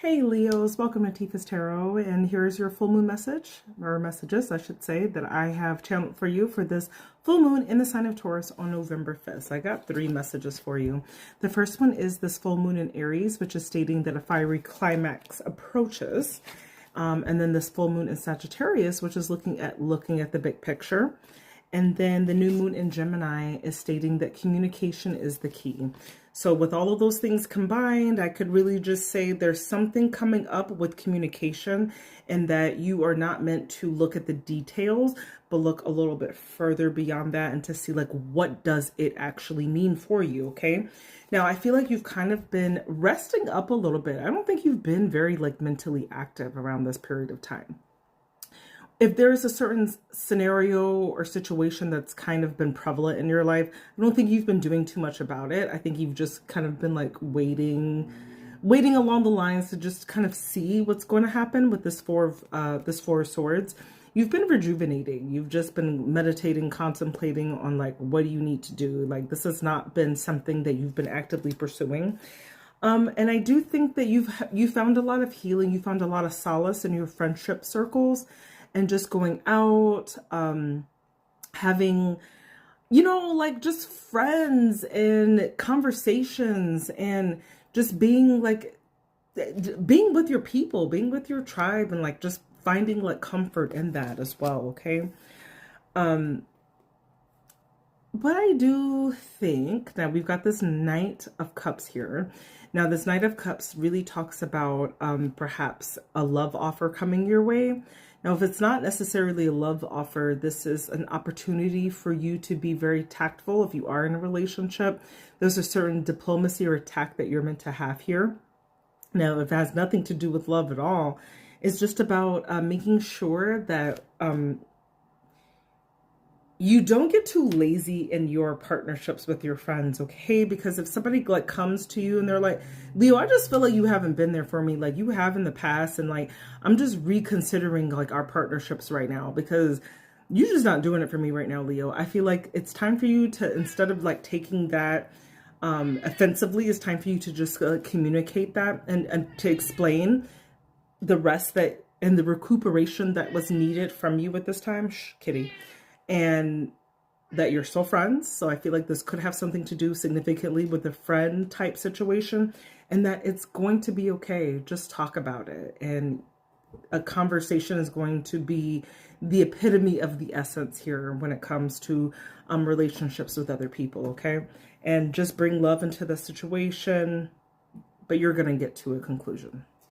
Hey Leos, welcome to Tifa's Tarot, and here's your full moon message, or messages I should say, that I have channeled for you for this full moon in the sign of Taurus on November 5th. So I got three messages for you. The first one is this full moon in Aries, which is stating that a fiery climax approaches. And then this full moon in Sagittarius, which is looking at the big picture. And then the new moon in Gemini is stating that communication is the key. So with all of those things combined, I could really just say there's something coming up with communication, and that you are not meant to look at the details, but look a little bit further beyond that and to see like, what does it actually mean for you? Okay. Now I feel like you've kind of been resting up a little bit. I don't think you've been very like mentally active around this period of time. If there's a certain scenario or situation that's kind of been prevalent in your life, I don't think you've been doing too much about it. I think you've just kind of been like waiting along the lines to just kind of see what's going to happen with this four of swords. You've been rejuvenating. You've just been meditating, contemplating on like, what do you need to do? Like, this has not been something that you've been actively pursuing. And I do think that you found a lot of healing. You found a lot of solace in your friendship circles, and just going out, having, like just friends and conversations, and just being with your people, being with your tribe, and like just finding like comfort in that as well. Okay. But I do think that we've got this Knight of Cups here. Now, this Knight of Cups really talks about perhaps a love offer coming your way. Now, if it's not necessarily a love offer, this is an opportunity for you to be very tactful if you are in a relationship. There's a certain diplomacy or tact that you're meant to have here. Now, if it has nothing to do with love at all, it's just about making sure that you don't get too lazy in your partnerships with your friends, okay? Because if somebody like comes to you and they're like, Leo, I just feel like you haven't been there for me like you have in the past, and like I'm just reconsidering like our partnerships right now because you're just not doing it for me right now, Leo. I feel like it's time for you to, instead of like taking that offensively, it's time for you to just communicate that and to explain the rest that and the recuperation that was needed from you at this time. Shh, kitty. And that you're still friends. So I feel like this could have something to do significantly with the friend type situation, and that it's going to be okay. Just talk about it. And a conversation is going to be the epitome of the essence here when it comes to relationships with other people. Okay. And just bring love into the situation, but you're going to get to a conclusion.